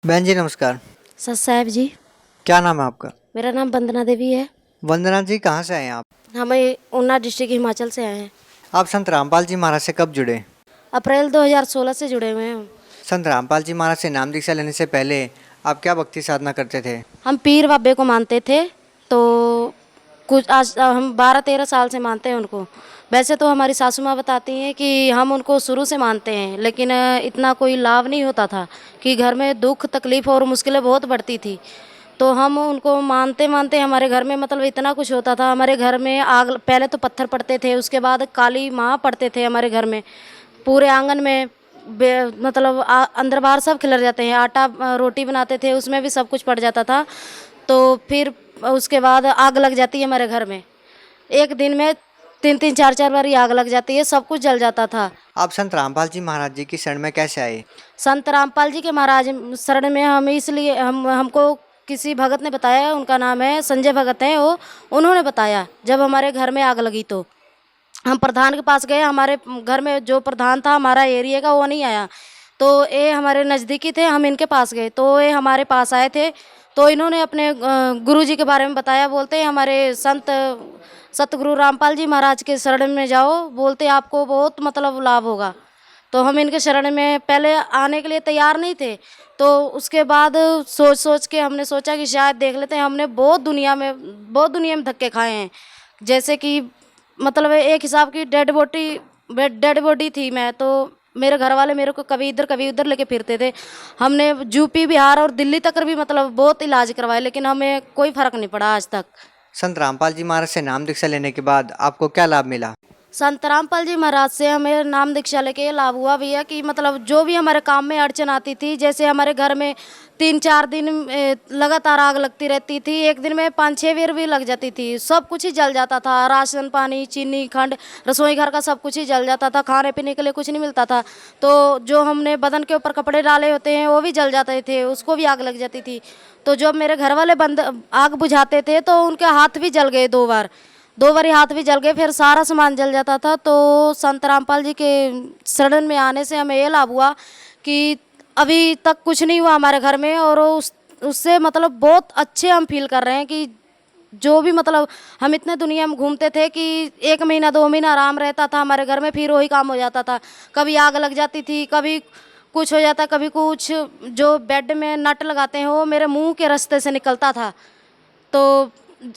बहन जी नमस्कार। सत साहब जी। क्या नाम है आपका? मेरा नाम वंदना देवी है। वंदना जी कहाँ से आए हैं आप? हमें ऊना डिस्ट्रिक्ट हिमाचल से आए हैं। आप संत रामपाल जी महाराज से कब जुड़े? अप्रैल 2016 से जुड़े हुए हैं हम। संत रामपाल जी महाराज से नाम दीक्षा लेने से पहले आप क्या भक्ति साधना करते थे? हम पीर बाबे को मानते थे, तो कुछ आज हम 12-13 साल से मानते हैं उनको। वैसे तो हमारी सासू माँ बताती हैं कि हम उनको शुरू से मानते हैं, लेकिन इतना कोई लाभ नहीं होता था कि घर में दुख तकलीफ और मुश्किलें बहुत बढ़ती थी। तो हम उनको मानते मानते हमारे घर में मतलब इतना कुछ होता था। हमारे घर में आग, पहले तो पत्थर पड़ते थे, उसके बाद काली माँ पड़ते थे हमारे घर में। पूरे आंगन में मतलब अंदर बाहर सब खिलर जाते हैं। आटा रोटी बनाते थे, उसमें भी सब कुछ पड़ जाता था। तो फिर उसके बाद आग लग जाती है हमारे घर में। एक दिन में 3-3 4-4 बार आग लग जाती है, सब कुछ जल जाता था। आप संत रामपाल जी महाराज जी की शरण में कैसे आए? संत रामपाल जी के महाराज शरण में हम इसलिए हमको किसी भगत ने बताया, उनका नाम है संजय भगत है वो। उन्होंने बताया जब हमारे घर में आग लगी तो हम प्रधान के पास गए। हमारे घर में जो प्रधान था हमारा एरिया का, वो नहीं आया। तो ये हमारे नज़दीकी थे, हम इनके पास गए तो ये हमारे पास आए थे। तो इन्होंने अपने गुरु जी के बारे में बताया। बोलते हैं हमारे संत सतगुरु रामपाल जी महाराज के शरण में जाओ, बोलते आपको बहुत मतलब लाभ होगा। तो हम इनके शरण में पहले आने के लिए तैयार नहीं थे। तो उसके बाद सोच सोच के हमने सोचा कि शायद देख लेते हैं। हमने बहुत दुनिया में धक्के खाए हैं। जैसे कि मतलब एक हिसाब की डेड बॉडी थी मैं। तो मेरे घर वाले मेरे को कभी उधर लेके फिरते थे। हमने यूपी बिहार और दिल्ली तक भी मतलब बहुत इलाज करवाए, लेकिन हमें कोई फर्क नहीं पड़ा आज तक। संत रामपाल जी महाराज से नाम दीक्षा लेने के बाद आपको क्या लाभ मिला? संत रामपाल जी महाराज से हमें नाम दीक्षा लेके ये लाभ हुआ भैया कि मतलब जो भी हमारे काम में अड़चन आती थी, जैसे हमारे घर में 3-4 दिन लगातार आग लगती रहती थी, एक दिन में 5-6 बार भी लग जाती थी, सब कुछ ही जल जाता था। राशन पानी चीनी खंड रसोई घर का सब कुछ ही जल जाता था, खाने पीने के लिए कुछ नहीं मिलता था। तो जो हमने बदन के ऊपर कपड़े डाले होते हैं वो भी जल जाते थे, उसको भी आग लग जाती थी। तो जब मेरे घर वाले बंद आग बुझाते थे तो उनके हाथ भी जल गए 2 बार ही हाथ भी जल गए, फिर सारा सामान जल जाता था। तो संत रामपाल जी के शरण में आने से हमें ये लाभ हुआ कि अभी तक कुछ नहीं हुआ हमारे घर में। और उससे मतलब बहुत अच्छे हम फील कर रहे हैं कि जो भी मतलब हम इतने दुनिया में घूमते थे कि 1 महीना 2 महीना आराम रहता था हमारे घर में, फिर वही काम हो जाता था। कभी आग लग जाती थी, कभी कुछ हो जाता, कभी कुछ। जो बेड में नट लगाते हैं वो मेरे मुंह के रास्ते से निकलता था। तो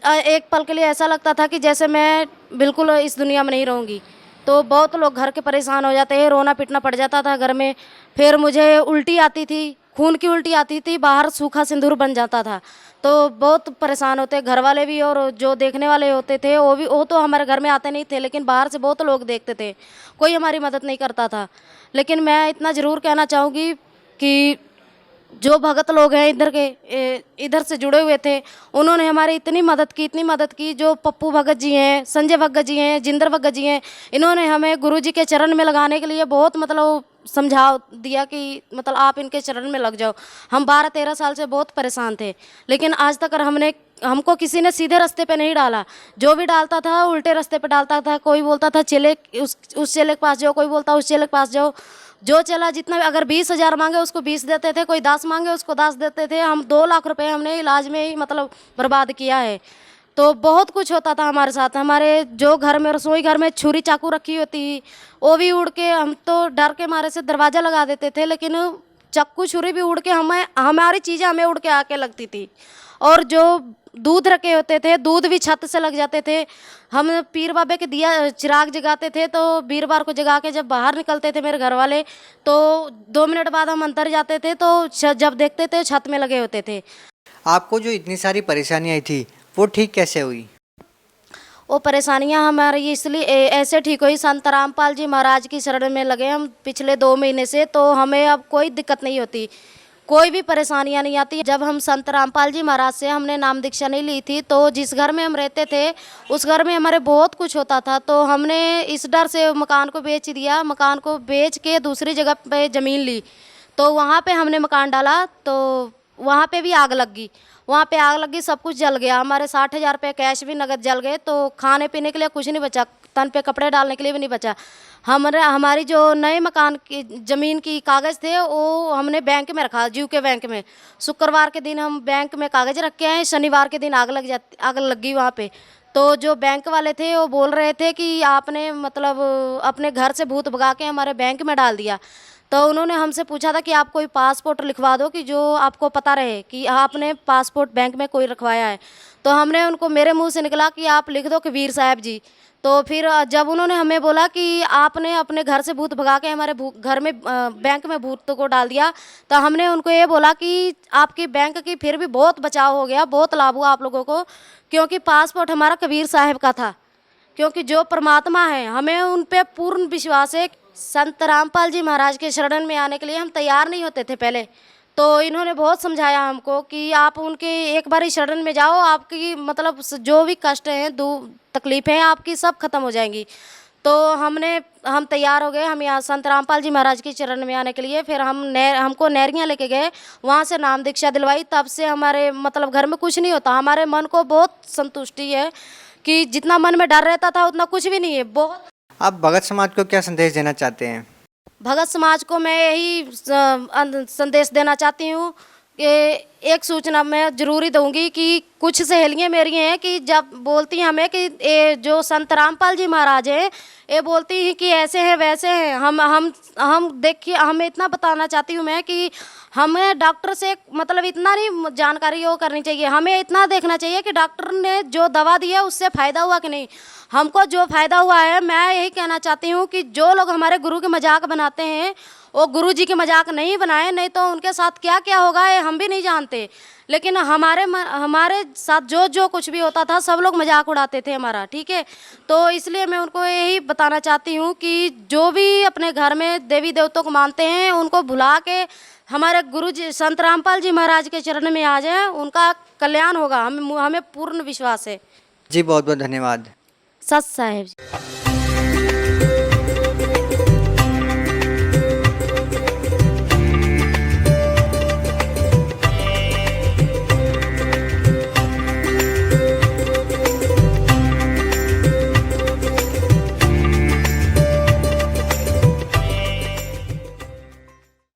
एक पल के लिए ऐसा लगता था कि जैसे मैं बिल्कुल इस दुनिया में नहीं रहूँगी। तो बहुत लोग घर के परेशान हो जाते हैं, रोना पिटना पड़ जाता था घर में। फिर मुझे उल्टी आती थी, खून की उल्टी आती थी, बाहर सूखा सिंदूर बन जाता था। तो बहुत परेशान होते घर वाले भी, और जो देखने वाले होते थे वो तो हमारे घर में आते नहीं थे, लेकिन बाहर से बहुत लोग देखते थे। कोई हमारी मदद नहीं करता था। लेकिन मैं इतना ज़रूर कहना चाहूँगी कि जो भगत लोग हैं इधर से जुड़े हुए थे, उन्होंने हमारी इतनी मदद की। जो पप्पू भगत जी हैं, संजय भगत जी हैं, जिंदर भगत जी हैं, इन्होंने हमें गुरु जी के चरण में लगाने के लिए बहुत मतलब समझाव दिया कि मतलब आप इनके चरण में लग जाओ। हम 12-13 साल से बहुत परेशान थे, लेकिन आज तक हमको किसी ने सीधे रास्ते पे नहीं डाला। जो भी डालता था उल्टे रास्ते पे डालता था। कोई बोलता था चेले उस चेले के पास जाओ, कोई बोलता उस चेले के पास जाओ। जो चला जितना भी, अगर 20,000 मांगे उसको 20 देते थे, कोई 10 मांगे उसको 10 देते थे। हम 2 लाख रुपए हमने इलाज में ही मतलब बर्बाद किया है। तो बहुत कुछ होता था हमारे साथ। हमारे जो घर में रसोई घर में छुरी चाकू रखी होती, वो भी उड़ के, हम तो डर के मारे से दरवाज़ा लगा देते थे, लेकिन चाकू छुरी भी उड़ के हमारी चीज़ें हमें उड़ के आके लगती थी। और जो दूध रखे होते थे, दूध भी छत से लग जाते थे। हम पीर बाबे के दिया चिराग जगाते थे, तो वीरवार को जगा के जब बाहर निकलते थे मेरे घर वाले, तो 2 मिनट बाद हम अंदर जाते थे तो जब देखते थे छत में लगे होते थे। आपको जो इतनी सारी परेशानियाँ आई थी वो ठीक कैसे हुई? वो परेशानियां हमारी इसलिए ऐसे ठीक हुई, संत रामपाल जी महाराज की शरण में लगे हम पिछले 2 महीने से। तो हमें अब कोई दिक्कत नहीं होती, कोई भी परेशानियां नहीं आती। जब हम संत रामपाल जी महाराज से हमने नाम दीक्षा नहीं ली थी, तो जिस घर में हम रहते थे उस घर में हमारे बहुत कुछ होता था। तो हमने इस डर से मकान को बेच दिया। मकान को बेच के दूसरी जगह पे ज़मीन ली, तो वहाँ पे हमने मकान डाला। तो वहाँ पे भी आग लग गई। वहाँ पे आग लगी, सब कुछ जल गया। हमारे 60,000 रुपये कैश भी नगद जल गए। तो खाने पीने के लिए कुछ नहीं बचा। तन पे कपड़े डालने के लिए भी नहीं बचा। हमारी जो नए मकान की ज़मीन की कागज़ थे वो हमने बैंक में रखा, जीव के बैंक में। शुक्रवार के दिन हम बैंक में कागज़ रख के आए, शनिवार के दिन आग लग गई वहाँ पे। तो जो बैंक वाले थे वो बोल रहे थे कि आपने मतलब अपने घर से भूत भगा के हमारे बैंक में डाल दिया। तो उन्होंने हमसे पूछा था कि आप कोई पासपोर्ट लिखवा दो कि जो आपको पता रहे कि आपने पासपोर्ट बैंक में कोई रखवाया है। तो हमने उनको, मेरे मुंह से निकला कि आप लिख दो कबीर साहब जी। तो फिर जब उन्होंने हमें बोला कि आपने अपने घर से भूत भगा के हमारे घर में बैंक में भूत को डाल दिया, तो हमने उनको ये बोला कि आपकी बैंक की फिर भी बहुत बचाव हो गया, बहुत लाभ हुआ आप लोगों को, क्योंकि पासपोर्ट हमारा कबीर साहब का था। क्योंकि जो परमात्मा है हमें उन पे पूर्ण विश्वास है। संत रामपाल जी महाराज के शरण में आने के लिए हम तैयार नहीं होते थे पहले। तो इन्होंने बहुत समझाया हमको कि आप उनके एक बार ही शरण में जाओ, आपकी मतलब जो भी कष्ट हैं, तकलीफ़ें आपकी सब खत्म हो जाएंगी। तो हम तैयार हो गए, हम यहाँ संत रामपाल जी महाराज की चरण में आने के लिए। फिर हमको नहरियाँ लेके गए, वहाँ से नाम दीक्षा दिलवाई। तब से हमारे मतलब घर में कुछ नहीं होता, हमारे मन को बहुत संतुष्टि है कि जितना मन में डर रहता था उतना कुछ भी नहीं है। बहुत। आप भगत समाज को क्या संदेश देना चाहते हैं? भगत समाज को मैं यही संदेश देना चाहती हूँ कि एक सूचना मैं ज़रूरी दूंगी कि कुछ सहेलियाँ मेरी हैं कि जब बोलती हैं हमें कि ये जो संत रामपाल जी महाराज हैं, ये बोलती हैं कि ऐसे हैं वैसे हैं। हम देखिए, हमें इतना बताना चाहती हूँ मैं कि हमें डॉक्टर से मतलब इतना नहीं जानकारी वो करनी चाहिए, हमें इतना देखना चाहिए कि डॉक्टर ने जो दवा दी है उससे फ़ायदा हुआ कि नहीं। हमको जो फ़ायदा हुआ है, मैं यही कहना चाहती हूँ कि जो लोग हमारे गुरु के मजाक बनाते हैं वो गुरु जी के मजाक नहीं बनाए, नहीं तो उनके साथ क्या क्या होगा ये हम भी नहीं जानते। लेकिन हमारे साथ जो कुछ भी होता था सब लोग मजाक उड़ाते थे हमारा, ठीक है। तो इसलिए मैं उनको यही बताना चाहती हूँ कि जो भी अपने घर में देवी देवताओं को मानते हैं उनको भुला के हमारे गुरु जी संत रामपाल जी महाराज के चरण में आ जाएं, उनका कल्याण होगा, हमें पूर्ण विश्वास है। जी बहुत बहुत धन्यवाद। सत साहेब जी।